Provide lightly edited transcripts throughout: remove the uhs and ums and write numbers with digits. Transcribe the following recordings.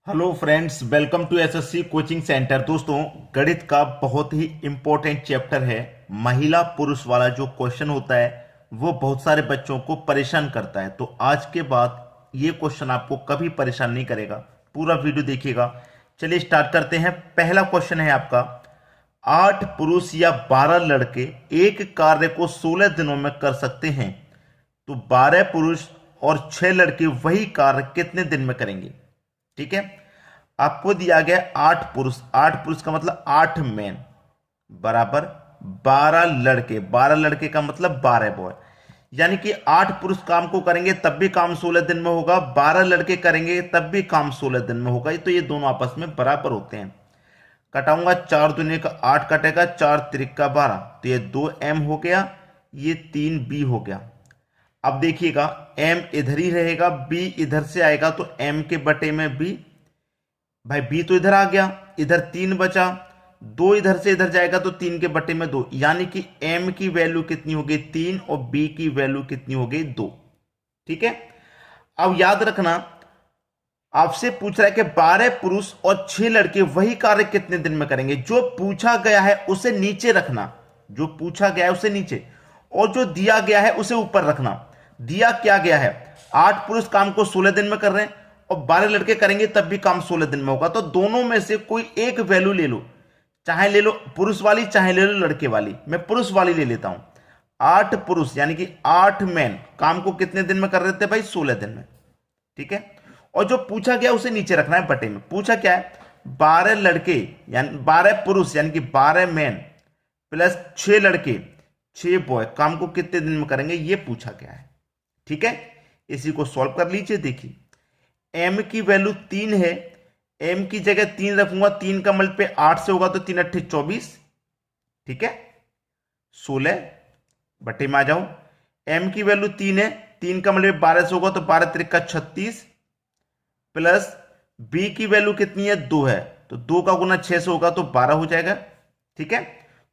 Hello friends, welcome to SSC coaching centre. दोस्तों, गणित का बहुत ही इंपॉर्टेंट चैप्टर है। महिला पुरुष वाला जो क्वेश्चन होता है वो बहुत सारे बच्चों को परेशान करता है। तो आज के बाद ये क्वेश्चन आपको कभी परेशान नहीं करेगा। पूरा वीडियो देखिएगा। चलिए स्टार्ट करते हैं। पहला क्वेश्चन है आपका, 8 पुरुष या 12 लड़के एक कार्य को 16 दिनों में कर सकते हैं, तो 12 पुरुष और 6 लड़के वही कार्य कितने दिन में करेंगे। ठीक है, आपको दिया गया 8 पुरुष। 8 पुरुष का मतलब 8 मैन बराबर 12 लड़के। 12 लड़के का मतलब 12 बॉय। यानी कि 8 पुरुष काम को करेंगे तब भी काम 16 दिन में होगा, 12 लड़के करेंगे तब भी काम 16 दिन में होगा। तो ये दोनों आपस में बराबर होते हैं। कटाऊंगा, 4 दूनी का 8 कटेगा, 4 तिरिक का 12, तो ये 2m हो गया, ये 3b हो गया। अब देखिएगा, m इधर ही रहेगा, b इधर से आएगा, तो m के बटे में b। भाई b तो इधर आ गया, इधर 3 बचा, 2 इधर से इधर जाएगा तो 3 के बटे में 2, यानी कि m की वैल्यू कितनी हो गई 3 और b की वैल्यू कितनी हो गई 2। ठीक है, अब याद रखना, आपसे पूछ रहा है कि 12 पुरुष और 6 लड़के वही कार्य कितने दिन में करेंगे। जो पूछा गया है उसे नीचे रखना, जो पूछा गया है उसे नीचे, और जो दिया गया है उसे ऊपर रखना। दिया क्या गया है, 8 पुरुष काम को 16 दिन में कर रहे हैं और 12 लड़के करेंगे तब भी काम 16 दिन में होगा। तो दोनों में से कोई एक वैल्यू ले लो, चाहे ले लो पुरुष वाली चाहे ले लो लड़के वाली। मैं पुरुष वाली ले लेता हूं। 8 पुरुष यानी कि 8 मैन काम को कितने दिन में कर रहे थे भाई, 16 दिन में। ठीक है, और जो पूछा गया उसे नीचे रखना है बटे में। पूछा क्या है, 12 लड़के यानी 12 पुरुष यानी कि 12 मैन प्लस 6 लड़के 6 बॉय काम को कितने दिन में करेंगे, ये पूछा गया है। ठीक है, इसी को सॉल्व कर लीजिए। देखिए, m की वैल्यू 3 है, m की जगह 3 रखूंगा, 3 का मल्टीप्लाई 8 से होगा तो 3 × 8 = 24। ठीक है, 16 बटे में आ जाओ। m की वैल्यू 3 है, 3 का मल्टीप्लाई 12 से होगा तो 12 × 3 = 36, प्लस b की वैल्यू कितनी है 2 है, तो 2 का गुना 6 से होगा तो 12 हो जाएगा। ठीक है,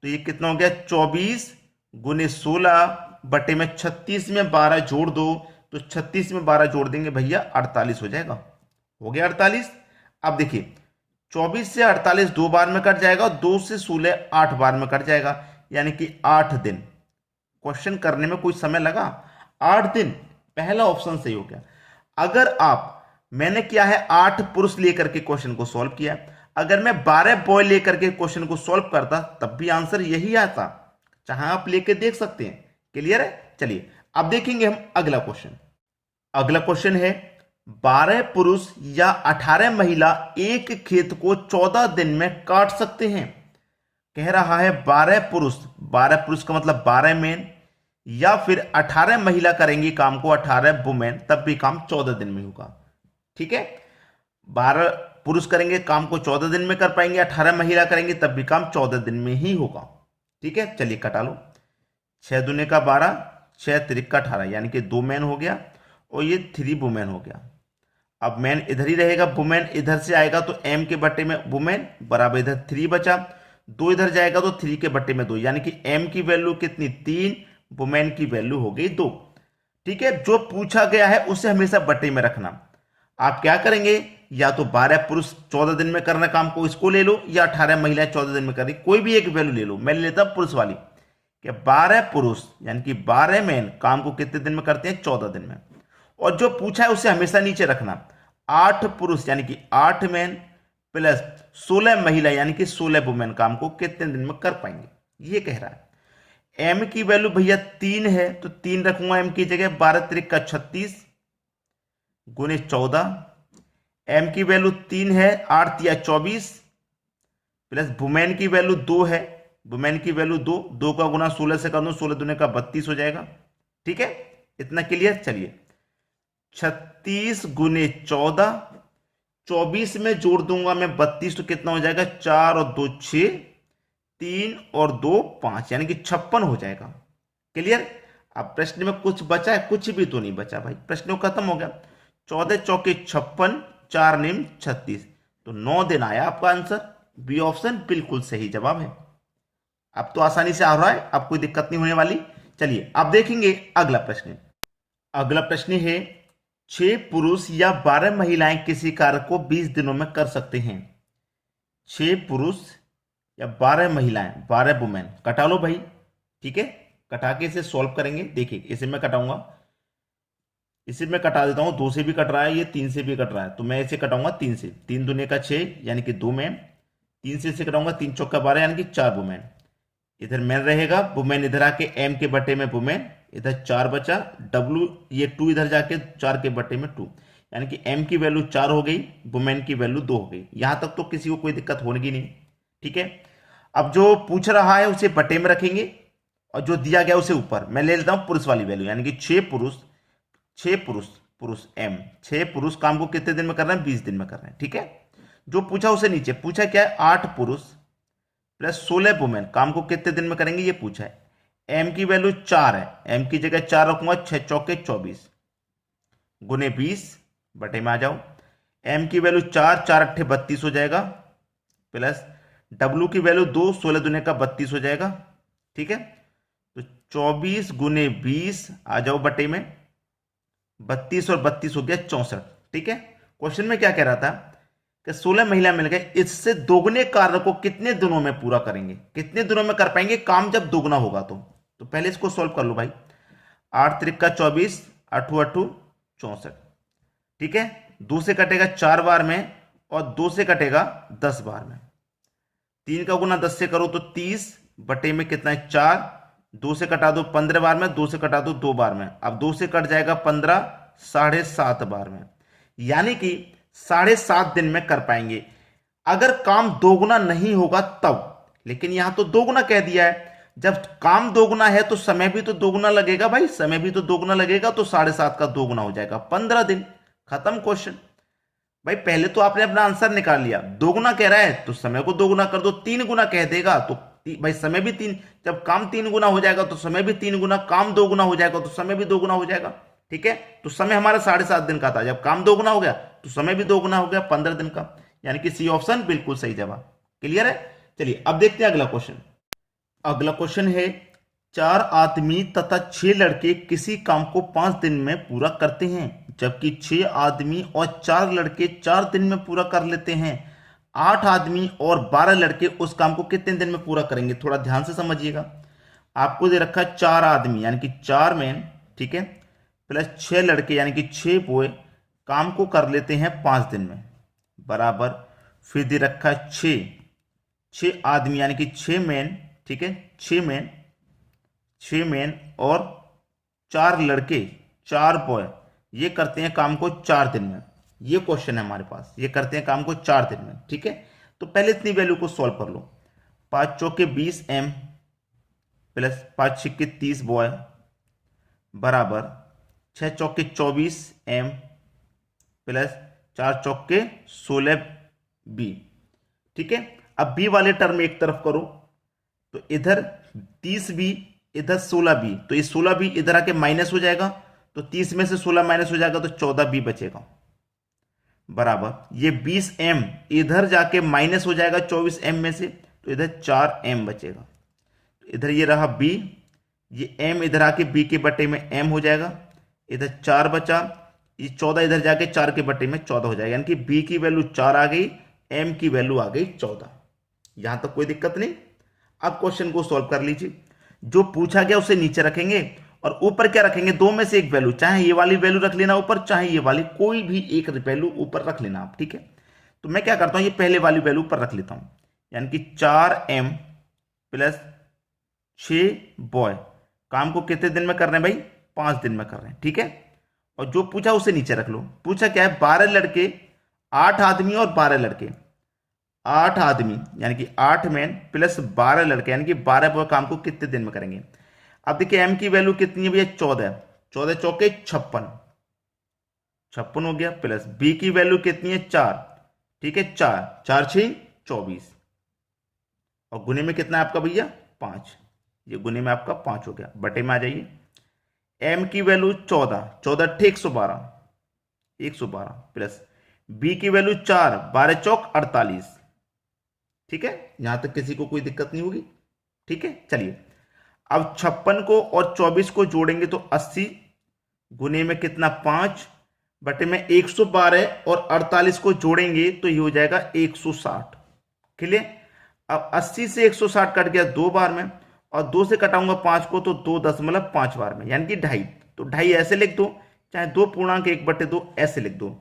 तो ये कितना हो गया 24 × 16 बटे में 36 में 12 जोड़ दो, तो 36 में 12 जोड़ देंगे भैया 48 हो जाएगा। हो गया 48। अब देखिए, 24 से 48 2 बार में कट जाएगा और 2 से 16 8 बार में कट जाएगा, यानी कि 8 दिन। क्वेश्चन करने में कोई समय लगा, 8 दिन। पहला ऑप्शन सही हो गया। अगर आप, मैंने किया है 8 पुरुष लेकर के क्वेश्चन को सॉल्व किया, अगर मैं 12 बॉय लेकर के क्वेश्चन को सॉल्व करता तब भी आंसर यही आता। चाहे आप लेके देख सकते हैं। क्लियर है, चलिए अब देखेंगे हम अगला क्वेश्चन। अगला क्वेश्चन है, 12 पुरुष या 18 महिला एक खेत को 14 दिन में काट सकते हैं। कह रहा है 12 पुरुष, 12 पुरुष का मतलब 12 मैन, या फिर 18 महिला करेंगी काम को, 18 वुमेन, तब भी काम 14 दिन में होगा। ठीक है, 12 पुरुष करेंगे काम को 14 दिन में कर पाएंगे, 18 महिला करेंगे तब भी काम 14 दिन में ही होगा। ठीक है, चलिए कटा लो, 6 दूनी का 12, 6 तिरिक का 18, यानी कि 2 मैन हो गया और ये 3 वुमेन हो गया। अब मैन इधर ही रहेगा, वुमेन इधर से आएगा तो m के बटे में वुमेन बराबर इधर 3 बचा, 2 इधर जाएगा तो 3 के बटे में 2, यानी कि m की वैल्यू कितनी 3, वुमेन की वैल्यु हो गई 2। ठीक है, जो पूछा गया है उसे हमेशा बटे में रखना। आप क्या करेंगे, या तो 12 पुरुष 14 दिन में करना काम को, इसको ले लो, या 18 महिलाएं 14 दिन में कर रही, कोई भी एक वैल्यू ले लो। मैं ले लेता पुरुष वाली, कि 12 पुरुष यानी कि 12 मैन काम को कितने दिन में करते हैं, 14 दिन में। और जो पूछा है उसे हमेशा नीचे रखना। 8 पुरुष यानी कि 8 मैन प्लस 16 महिला यानी कि 16 वुमेन काम को कितने दिन में कर पाएंगे, ये कह रहा है। m की वैल्यू भैया 3 है, तो 3 रखूंगा m की जगह, 12 × 36 × 14। m की वैल्यू 3 है, 8 × 24, प्लस वुमेन की वैल्यू 2 है, वुमेन की वैल्यू 2, 2 का गुना 16 से कर दो, 16 दूनी का 32 हो जाएगा। ठीक है, इतना क्लियर। चलिए, 36 × 14, 24 में जोड़ दूंगा मैं 32, तो कितना हो जाएगा, 4 और 2 6, 3 और 2 5, यानी कि 56 हो जाएगा। क्लियर। अब प्रश्न में कुछ बचा है, कुछ भी तो नहीं बचा भाई, प्रश्न खत्म हो गया। 14 चौके 56, 4 निम 36, तो 9 दिन आया आपका आंसर। बी ऑप्शन बिल्कुल सही जवाब है। अब तो आसानी से आ रहा है, अब कोई दिक्कत नहीं होने वाली। चलिए अब देखेंगे अगला प्रश्न। अगला प्रश्न है, 6 पुरुष या 12 महिलाएं किसी कार्य को 20 दिनों में कर सकते हैं। 6 पुरुष या 12 महिलाएं, 12 वुमेन, कटा लो भाई। ठीक है, कटा के इसे सॉल्व करेंगे। देखिए इसे मैं कटाऊंगा, इसे मैं कटा देता हूं, 2 से भी कट रहा है, ये 3 से भी कट रहा है, तो मैं इसे कटाऊंगा 3 से। 3 दूनी का 6 यानी कि 2 मैन। 3 से इसे कटाऊंगा, 3 चौका 12 यानी कि 4 वुमेन। इधर मैन रहेगा, वुमेन इधर आके एम के बटे में वुमेन, इधर 4 बचा, डब्लू ये 2 इधर जाके 4 के बटे में 2, यानी कि एम की वैल्यू 4 हो गई, वुमेन की वैल्यू 2 हो गई। यहां तक तो किसी को कोई दिक्कत होगी नहीं। ठीक है, अब जो पूछ रहा है उसे बटे में रखेंगे और जो दिया गया उसे ऊपर। मैं ले लेता हूं पुरुष वाली वैल्यू, यानी कि 6 पुरुष, पुरुष एम, 6 पुरुष काम को कितने दिन में कर रहे हैं? 20 दिन में कर रहे हैं। ठीक है, जो पूछा उसे नीचे, पूछा क्या है? 8 पुरुष प्लस 16 वुमेन काम को कितने दिन में करेंगे, ये पूछा है। एम की वैल्यू 4 है, एम की जगह 4 रखूंगा, 6 चौके 24 गुने 20 बटे में आ जाओ। एम की वैल्यू 4, 4 अट्ठे 32 हो जाएगा, प्लस डब्ल्यू की वैल्यू 2, 16 दुने का 32 हो जाएगा। ठीक है, तो 24 गुने 20 आ जाओ बटे में, 32 और 32 हो गया 64। ठीक है, क्वेश्चन में क्या कह रहा था कि 16 महिला मिल गए, इससे दोगुने कार्य को कितने दिनों में पूरा करेंगे, कितने दिनों में कर पाएंगे काम जब दोगुना होगा तो पहले इसको सॉल्व कर लो भाई। 8 त्रिका 24, 8 8 64। ठीक है, 2 से कटेगा 4 बार में और 2 से कटेगा 10 बार में। 3 का गुना 10 से करो तो 30 बटे में कितना है 4, 2 से कटा दो 15 बार में, 2 से कटा दो 2 बार में, अब 2 से कट जाएगा 15, 7.5 बार में, यानी कि 7.5 दिन में कर पाएंगे अगर काम दोगुना नहीं होगा तब। लेकिन यहां तो दोगुना कह दिया है, जब काम दोगुना है तो समय भी तो दोगुना लगेगा भाई, समय भी तो दोगुना लगेगा, तो 7.5 का दोगुना हो जाएगा 15 दिन। खत्म क्वेश्चन भाई। पहले तो आपने अपना आंसर निकाल लिया, दोगुना कह रहा है तो समय को दोगुना कर दो, 3 गुना कह देगा तो भाई समय भी 3, जब काम 3 गुना हो जाएगा तो समय भी 3 गुना, काम 2 गुना हो जाएगा तो समय भी 2 गुना हो जाएगा। ठीक है, तो समय हमारा 7.5 दिन का था, जब काम 2 गुना हो गया तो समय भी 2 गुना हो गया 15 दिन का, यानी कि सी ऑप्शन बिल्कुल सही जवाब। क्लियर है? चलिए अब देखते हैं अगला क्वेश्चन। अगला क्वेश्चन है, 4 आदमी तथा 6 लड़के किसी काम को 5 दिन में पूरा करते हैं, जबकि 6 आदमी और 4 लड़के 4 दिन में पूरा कर लेते हैं। 8 आदमी और 12 लड़के उस काम को कितने दिन में पूरा करेंगे? थोड़ा ध्यान से समझिएगा। आपको दे रखा है 4 आदमी यानी कि 4 मैन, ठीक है, प्लस 6 लड़के यानी कि 6 बॉय काम को कर लेते हैं 5 दिन में, बराबर फिर दे रखा है 6 आदमी यानी कि 6 मैन, ठीक है, 6 मैन और 4 लड़के 4 बॉय ये करते हैं काम को 4 दिन में। ये क्वेश्चन है हमारे पास, ये करते हैं काम को 4 दिन में। ठीक है, तो पहले इतनी वैल्यू को सॉल्व कर लो। 5 चौके 20 एम प्लस 5 छिक्के 30 बॉय बराबर 6 चौके 24 एम प्लस 4 चौके 16 बी। ठीक है, अब बी वाले टर्म एक तरफ करो तो इधर 30 बी इधर 16 बी, तो ये 16 बी इधर आके माइनस हो जाएगा, तो 30 में से 16 माइनस हो जाएगा तो 14 बी बचेगा, बराबर ये 20 एम इधर जाके माइनस हो जाएगा 24 एम में से, तो इधर 4 एम बचेगा। तो इधर ये रहा बी, ये एम इधर आके बी के बटे में एम हो जाएगा, इधर 4 बचा, ये 14 इधर जाके 4 के बटे में 14 हो जाएगा, यानी कि बी की वैल्यू 4 आ गई, एम की वैल्यू आ गई 14। यहां तक कोई दिक्कत नहीं। अब क्वेश्चन को सॉल्व कर लीजिए, जो पूछा गया उसे नीचे रखेंगे और ऊपर क्या रखेंगे? दो में से एक वैल्यू, चाहे ये वाली वैल्यू रख लेना ऊपर, चाहे ये वाली, कोई भी एक वैल्यू ऊपर रख लेना आप। ठीक है, तो मैं क्या करता हूं, ये पहले वाली वैल्यू ऊपर रख लेता हूं, यानी कि 4m प्लस 6 बॉय काम को कितने दिन में कर रहे हैं भाई? 5 दिन में कर रहे हैं। ठीक है, और जो पूछा उसे नीचे रख लो। पूछा क्या है? 12 लड़के, 8 आदमी और 12 लड़के, 8 आदमी यानी कि 8 मैन प्लस 12 लड़के यानी कि 12 बॉय काम को कितने दिन में करेंगे? अब देखिए एम की वैल्यू कितनी है भैया? 14, 14 चौके 56, 56 हो गया, प्लस बी की वैल्यू कितनी है? 4, ठीक है, 4 4 6 24, और गुने में कितना है आपका भैया? 5, ये गुने में आपका 5 हो गया, बटे में आ जाइए। एम की वैल्यू 14, 14 अट्ठे 112, 112 प्लस बी की वैल्यू 4, 12 चौक 48। ठीक है, यहां तक किसी को कोई दिक्कत नहीं होगी। ठीक है, चलिए अब 56 को और 24 को जोड़ेंगे तो 80, गुने में कितना? 5, बटे में 112 और 48 को जोड़ेंगे तो ये हो जाएगा 160। क्लियर। अब 80 से 160 कट गया 2 बार में, और 2 से कटाऊंगा 5 को तो 2.5 बार में, यानी कि 2.5। तो 2.5 ऐसे लिख दो, चाहे 2.1/2 ऐसे लिख दो।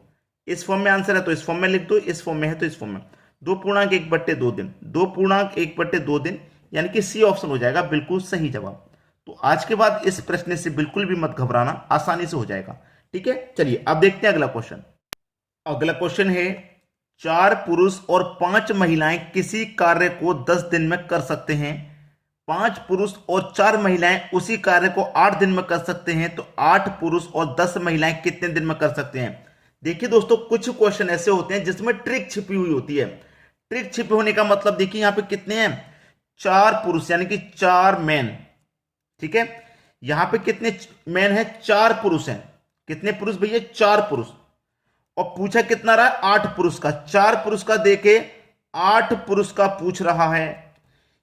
इस फॉर्म में आंसर है तो इस फॉर्म में लिख दो, इस फॉर्म में है तो इस फॉर्म में। 2.1/2 दिन, 2.1/2 दिन, यानी कि सी ऑप्शन हो जाएगा बिल्कुल सही जवाब। तो आज के बाद इस प्रश्न से बिल्कुल भी मत घबराना, आसानी से हो जाएगा। ठीक है, चलिए अब देखते हैं अगला क्वेश्चन। अगला क्वेश्चन है 4 पुरुष और 5 महिलाएं किसी कार्य को 10 दिन में कर सकते हैं। 5 पुरुष और 4 महिलाएं उसी कार्य को 8 दिन में कर सकते हैं, तो 8 पुरुष और 10 महिलाएं कितने दिन में कर सकते हैं। देखिए दोस्तों, कुछ क्वेश्चन ऐसे होते हैं जिसमें ट्रिक छिपी हुई होती है। ट्रिक छिपे होने का मतलब देखिए यहां पे कितने हैं, 4 पुरुष यानी कि 4 मैन। ठीक है, यहां पे कितने मैन है, 4 पुरुष हैं। कितने पुरुष भैया, 4 पुरुष। और पूछा कितना रहा है, 8 पुरुष का। 4 पुरुष का देके 8 पुरुष का पूछ रहा है।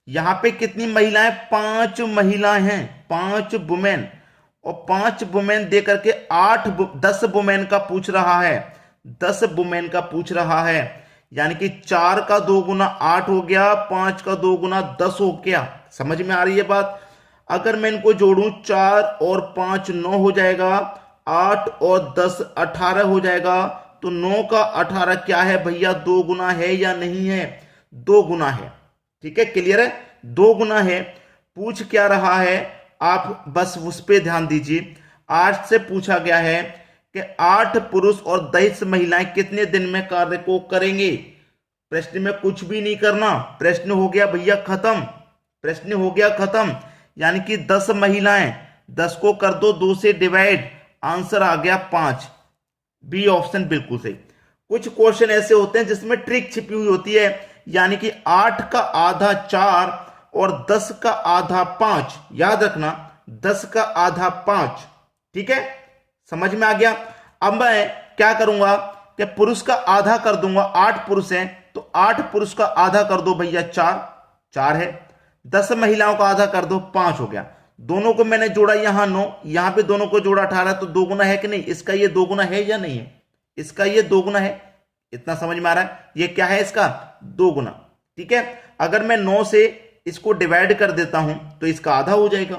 यहां पे कितनी महिलाएं, 5 महिलाएं हैं, 5 वुमेन। और 5 वुमेन दे करके 10 वुमेन का पूछ रहा है, 10 वुमेन का पूछ रहा है। यानी कि 4 का 2 गुना 8 हो गया, 5 का 2 गुना 10 हो गया। समझ में आ रही है बात। अगर मैं इनको जोड़ूं, 4 और 5 9 हो जाएगा, 8 और 10 18 हो जाएगा। तो 9 का 18 क्या है भैया, 2 गुना है या नहीं है, 2 गुना है। ठीक है, क्लियर है, 2 गुना है। पूछ क्या रहा है, आप बस उस पर ध्यान दीजिए। आज से पूछा गया है कि 8 पुरुष और 10 महिलाएं कितने दिन में कार्य को करेंगे। प्रश्न में कुछ भी नहीं करना, प्रश्न हो गया भैया खत्म, प्रश्न हो गया खत्म। यानी कि 10 महिलाएं, 10 को कर दो 2 से डिवाइड, आंसर आ गया 5। बी ऑप्शन बिल्कुल सही। कुछ क्वेश्चन ऐसे होते हैं जिसमें ट्रिक छिपी हुई होती है, यानी कि 8 का आधा 4 और 10 का आधा 5। याद रखना, 10 का आधा 5। ठीक है, समझ में आ गया। अब मैं क्या करूंगा कि पुरुष का आधा कर दूंगा, 8 पुरुष हैं तो 8 पुरुष का आधा कर दो भैया 4 है। 10 महिलाओं का आधा कर दो, 5 हो गया। दोनों को मैंने जोड़ा, यहां 9, यहां पे दोनों को जोड़ा 18, तो 2 गुना है कि नहीं। इसका ये 2 गुना है या नहीं है, इसका ये 2 गुना है। इतना समझ में आ रहा है, ये क्या है इसका 2 गुना। ठीक है, अगर मैं 9 से इसको डिवाइड कर देता हूं तो इसका आधा हो जाएगा।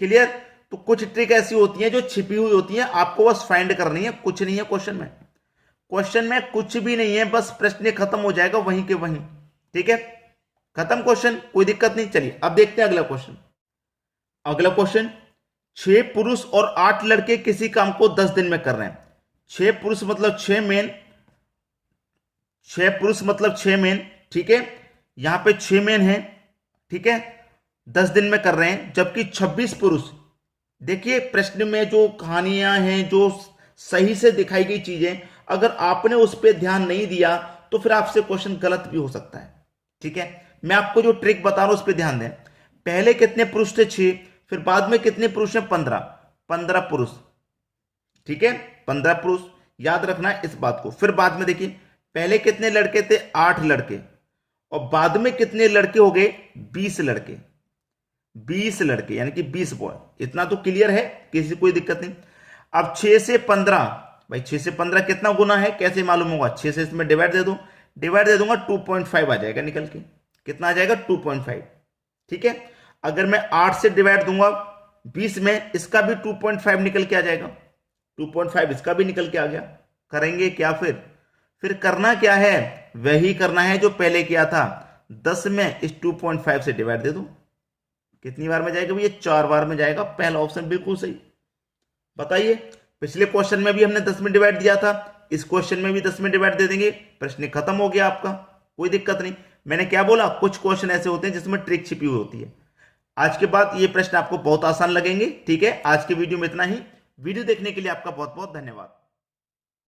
क्लियर। तो कुछ ट्रिक ऐसी होती है जो छिपी हुई होती है, आपको बस फाइंड करनी है, कुछ नहीं है क्वेश्चन में। क्वेश्चन में कुछ भी नहीं है, बस प्रश्न खत्म हो जाएगा वहीं के वहीं। ठीक है, खत्म क्वेश्चन, कोई दिक्कत नहीं। चलिए अब देखते हैं अगला क्वेश्चन। अगला क्वेश्चन, 6 पुरुष और 8 लड़के किसी काम को 10 दिन में कर रहे हैं। 6 पुरुष मतलब 6 मेन, 6 पुरुष मतलब 6 मेन। ठीक है, यहां पे 6 मेन है। ठीक है, 10 दिन में कर रहे हैं, जबकि 26 पुरुष। देखिए प्रश्न में जो कहानियां हैं, जो सही से दिखाई गई चीजें, अगर आपने उस पर ध्यान नहीं दिया तो फिर आपसे क्वेश्चन गलत भी हो सकता है। ठीक है, मैं आपको जो ट्रिक बता रहा हूं उस पर ध्यान दें। पहले कितने पुरुष थे, 6, फिर बाद में कितने पुरुष हैं, 15 पुरुष। ठीक है, 15 पुरुष, याद रखना है इस बात को। फिर बाद में देखिए, पहले कितने लड़के थे, 8 लड़के, और बाद में कितने लड़के हो गए, 20 लड़के। 20 लड़के यानी कि 20 बॉय। इतना तो क्लियर है, किसी कोई दिक्कत नहीं। अब 6 से 15, भाई 6 से 15 कितना गुना है, कैसे मालूम होगा, 6 से इसमें डिवाइड दे दो, डिवाइड दे दूंगा 2.5 आ जाएगा निकल के। कितना आ जाएगा, 2.5। ठीक है, अगर मैं 8 से डिवाइड दूंगा 20 में, इसका भी 2.5 निकल के आ जाएगा, 2.5 इसका भी निकल के आ गया। करेंगे क्या फिर करना क्या है, वही करना है जो पहले किया था। 10 में इस 2.5 से डिवाइड दे दो, कितनी बार में जाएगा भैया, 4 बार में जाएगा। पहला ऑप्शन बिल्कुल सही। बताइए, पिछले क्वेश्चन में भी हमने 10 में डिवाइड दिया था, इस क्वेश्चन में भी 10 में डिवाइड दे देंगे, प्रश्न खत्म हो गया आपका, कोई दिक्कत नहीं। मैंने क्या बोला, कुछ क्वेश्चन ऐसे होते हैं जिसमें ट्रिक छिपी हुई होती है। आज के बाद ये प्रश्न आपको बहुत आसान लगेंगे। ठीक है, आज के वीडियो में इतना ही। वीडियो देखने के लिए आपका बहुत बहुत धन्यवाद।